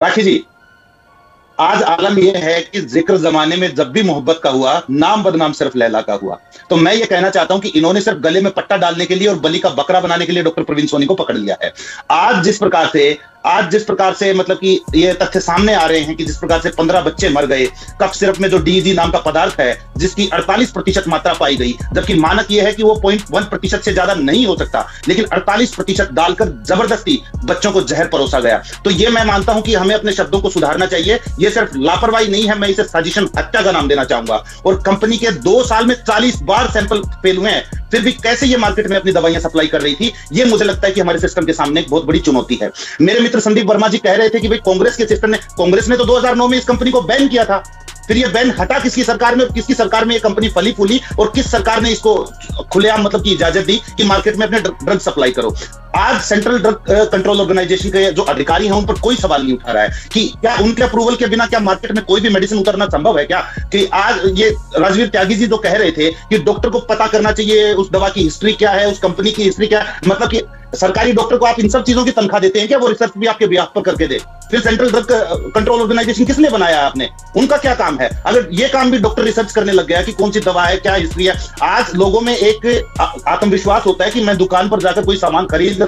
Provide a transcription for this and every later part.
राखी जी, आज आलम यह है कि जिक्र जमाने में जब भी मोहब्बत का हुआ, नाम बदनाम सिर्फ लैला का हुआ। तो मैं ये कहना चाहता हूं कि इन्होंने सिर्फ गले में पट्टा डालने के लिए और बलि का बकरा बनाने के लिए डॉक्टर प्रवीण सोनी को पकड़ लिया है। आज जिस प्रकार से मतलब कि ये तथ्य सामने आ रहे हैं कि जिस प्रकार से 15 बच्चे मर गए, कफ सिरप में जो डीजी नाम का पदार्थ है जिसकी 48% मात्रा पाई गई, जबकि मानक यह है कि वो 0.1% से ज्यादा नहीं हो सकता, लेकिन 48% डालकर जबरदस्ती बच्चों को जहर परोसा गया। तो ये मैं मानता हूं कि हमें अपने शब्दों को सुधारना चाहिए। ये सिर्फ लापरवाही नहीं है, मैं इसे साजिशन हत्या का नाम देना चाहूंगा। और कंपनी के 2 साल में 40 बार सैंपल फेल हुए हैं, फिर भी कैसे ये मार्केट में अपनी दवाइयां सप्लाई कर रही थी, ये मुझे लगता है कि हमारे सिस्टम के सामने एक बहुत बड़ी चुनौती है। मेरे मित्र संदीप वर्मा जी कह रहे थे कि भाई कांग्रेस ने तो 2009 में इस कंपनी को बैन किया था, फिर ये बैन हटा किसकी सरकार में, किसकी सरकार में ये कंपनी फली फूली और किस सरकार ने इसको खुलेआम मतलब की इजाजत दी कि मार्केट में अपने ड्रग सप्लाई करो। आज सेंट्रल ड्रग कंट्रोल ऑर्गेनाइजेशन के जो अधिकारी हैं उन पर कोई सवाल नहीं उठा रहा है कि क्या उनके अप्रूवल के बिना क्या मार्केट में कोई भी मेडिसिन उतरना संभव है क्या? कि आज ये राजवीर त्यागी जी जो कह रहे थे कि डॉक्टर को पता करना चाहिए उस दवा की हिस्ट्री क्या है, उस कंपनी की हिस्ट्री क्या है, मतलब कि सरकारी डॉक्टर को आप इन सब चीजों की तनख्वाह देते हैं क्या? वो रिसर्च भी आपके बिहाफ पर करके दे। फिर सेंट्रल ड्रग कंट्रोल ऑर्गेनाइजेशन किसने बनाया है? आपने। उनका क्या काम है? अगर ये काम भी डॉक्टर रिसर्च करने लग गया कि कौन सी दवा है, क्या हिस्ट्री है। आज लोगों में एक आत्मविश्वास होता है कि मैं दुकान पर जाकर कोई सामान खरीद लूं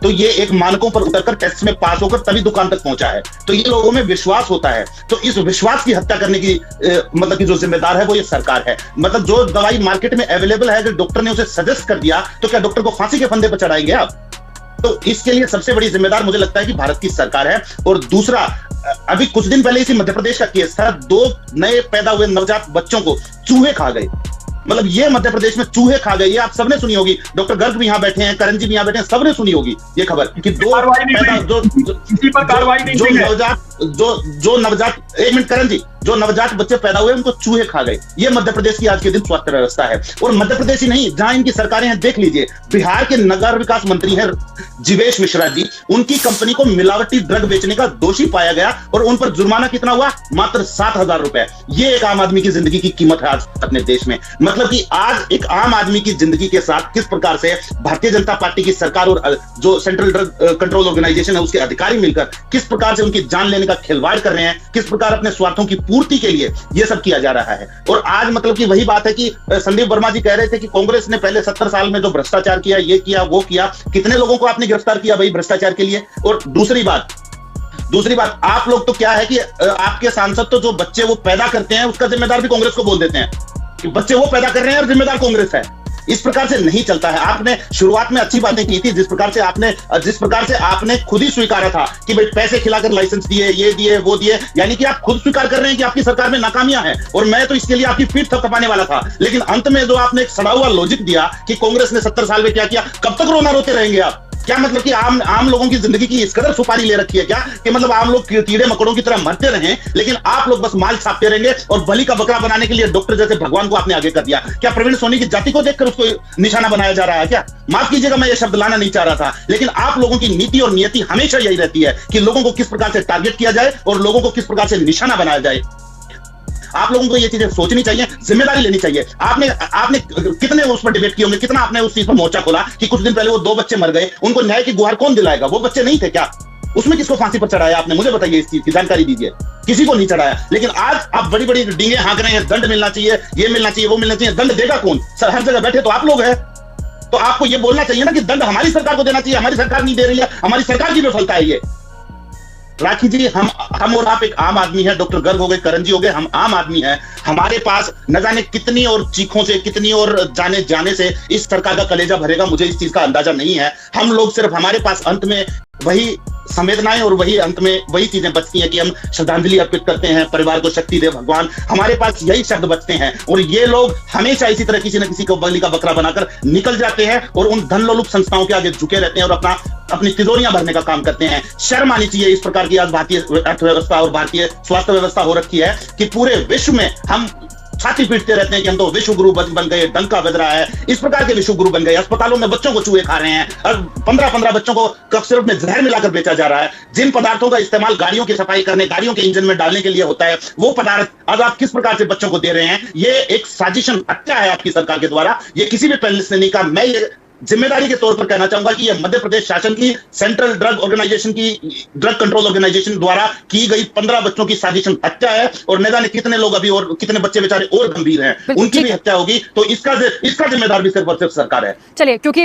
तो ये एक मानकों पर उतरकर टेस्ट में पास होकर तभी दुकान तक पहुंचा है, तो ये लोगों में विश्वास होता है। तो इस विश्वास की हत्या करने की मतलब कि जो जिम्मेदार है वो ये सरकार है। मतलब जो दवाई मार्केट में अवेलेबल है, अगर डॉक्टर ने उसे सजेस्ट कर दिया तो क्या डॉक्टर को फांसी के फंदे पर चढ़ाएंगे आप? तो इसके लिए सबसे बड़ी जिम्मेदार मुझे लगता है कि भारत की सरकार है। और दूसरा, अभी कुछ दिन पहले इसी मध्य प्रदेश का केस था, 2 नए पैदा हुए नवजात बच्चों को चूहे खा गए। मतलब ये मध्य प्रदेश में चूहे खा गए, ये आप सबने सुनी होगी। डॉक्टर गर्ग भी यहाँ बैठे हैं, करण जी भी यहाँ बैठे हैं, सबने सुनी होगी ये खबर कि जो नवजात एक मिनट करण जी, जो नवजात बच्चे पैदा हुए उनको चूहे खा गए। ये मध्य प्रदेश की आज के दिन स्वास्थ्य व्यवस्था है। और मध्य प्रदेश ही नहीं, जहां इनकी सरकारें हैं, देख लीजिए बिहार के नगर विकास मंत्री हैं जीवेश मिश्रा जी, उनकी कंपनी को मिलावटी ड्रग बेचने का दोषी पाया गया और उन पर जुर्माना कितना हुआ? मात्र 7,000 रुपए। ये एक आम आदमी की जिंदगी की कीमत है आज अपने देश में। मतलब कि आज एक आम आदमी की जिंदगी के साथ किस प्रकार से भारतीय जनता पार्टी की सरकार और जो सेंट्रल ड्रग कंट्रोल ऑर्गेनाइजेशन है उसके अधिकारी मिलकर किस प्रकार से उनकी जान लेने का खिलवाड़ कर रहे हैं, किस प्रकार अपने स्वार्थों की पूर्ति के लिए ये सब किया जा रहा है। और आज मतलब कि वही बात है कि संदीप वर्मा जी कह रहे थे कि कांग्रेस ने पहले 70 साल में जो भ्रष्टाचार किया, ये किया वो किया, कितने लोगों को आपने गिरफ्तार किया भाई भ्रष्टाचार के लिए? और दूसरी बात आप लोग तो क्या है कि आपके सांसद तो जो बच्चे वो पैदा करते हैं उसका जिम्मेदार भी कांग्रेस को बोल देते हैं कि बच्चे वो पैदा कर रहे हैं और जिम्मेदार कांग्रेस है। इस प्रकार से नहीं चलता है। आपने शुरुआत में अच्छी बातें की थी, जिस प्रकार से आपने खुद ही स्वीकारा था कि भाई पैसे खिलाकर लाइसेंस दिए, ये दिए, वो दिए, यानी कि आप खुद स्वीकार कर रहे हैं कि आपकी सरकार में नाकामियां हैं। और मैं तो इसके लिए आपकी पीठ थपथपाने वाला था, लेकिन अंत में जो आपने एक सड़ा हुआ लॉजिक दिया कि कांग्रेस ने 70 साल में क्या किया, कब तक रोना रोते रहेंगे आप? क्या मतलब कि आम लोगों की जिंदगी की इस कदर सुपारी ले रखी है क्या कि मतलब आम लोग कीड़े मकोड़ों की तरह मरते रहें, लेकिन आप लोग बस माल छापते रहेंगे और बलि का बकरा बनाने के लिए डॉक्टर जैसे भगवान को आपने आगे कर दिया। क्या प्रवीण सोनी की जाति को देखकर उसको निशाना बनाया जा रहा है क्या? माफ कीजिएगा, मैं ये शब्द लाना नहीं चाह रहा था, लेकिन आप लोगों की नीति और नियति हमेशा यही रहती है कि लोगों को किस प्रकार से टारगेट किया जाए और लोगों को किस प्रकार से निशाना बनाया जाए। आप लोगों को ये चीजें सोचनी चाहिए, जिम्मेदारी लेनी चाहिए। आपने कितने उस पर डिबेट किए होंगे, कितना आपने उस चीज पर मोर्चा खोला कि कुछ दिन पहले वो 2 बच्चे मर गए, उनको न्याय की गुहार कौन दिलाएगा? वो बच्चे नहीं थे क्या? उसमें किसको फांसी पर चढ़ाया आपने? मुझे बताइए, इस चीज की जानकारी दीजिए। किसी को नहीं चढ़ाया। लेकिन आज आप बड़ी बड़ी डींगे हाँक रहे हैं, दंड मिलना चाहिए, ये मिलना चाहिए, वो मिलना चाहिए। दंड देगा कौन? सर हर जगह बैठे तो आप लोग हैं, तो आपको ये बोलना चाहिए ना कि दंड हमारी सरकार को देना चाहिए। हमारी सरकार नहीं दे रही है, हमारी सरकार की विफलता है ये। राखी जी, हम और आप एक आम आदमी है, डॉक्टर गर्ग हो गए, करण जी हो गए, हम आम आदमी है। हमारे पास न जाने कितनी और चीखों से, कितनी और जाने से इस सरकार का कलेजा भरेगा, मुझे इस चीज का अंदाजा नहीं है। हम लोग सिर्फ, हमारे पास अंत में वही संवेदनाएं और वही अंत में वही चीजें बचती हैं कि हम श्रद्धांजलि अर्पित करते हैं, परिवार को शक्ति दे भगवान, हमारे पास यही शब्द बचते हैं। और ये लोग हमेशा इसी तरह किसी न किसी को बलि का बकरा बनाकर निकल जाते हैं और उन धनलोलुप संस्थाओं के आगे झुके रहते हैं और अपनी तिजोरियां भरने का काम करते हैं। शर्म आनी चाहिए इस प्रकार की आज भारतीय अर्थव्यवस्था और भारतीय स्वास्थ्य व्यवस्था हो रखी है कि पूरे विश्व में हम छाती पीटते रहते हैं कि हम तो विश्व गुरु बन गए, डंका बज रहा है, इस प्रकार के विश्व गुरु बन गए। अस्पतालों में बच्चों को चूहे खा रहे हैं और 15-15 बच्चों को कफ सिरप में जहर मिलाकर बेचा जा रहा है। जिन पदार्थों का इस्तेमाल गाड़ियों की सफाई करने, गाड़ियों के इंजन में डालने के लिए होता है, वो पदार्थ आज आप किस प्रकार से बच्चों को दे रहे हैं। ये एक साजिशन हत्या है आपकी सरकार के द्वारा। ये किसी भी पैनलिस्ट ने नहीं कहा। मैं ये जिम्मेदारी के तौर पर कहना चाहूंगा कि यह मध्य प्रदेश शासन की सेंट्रल ड्रग ऑर्गेनाइजेशन की ड्रग कंट्रोल ऑर्गेनाइजेशन द्वारा की गई 15 बच्चों की साजिशन हत्या है और न जाने कितने लोग अभी और कितने बच्चे बेचारे और गंभीर हैं, उनकी भी हत्या होगी। तो इसका जिम्मेदार भी सिर्फ और सिर्फ सरकार है। चलिए, क्योंकि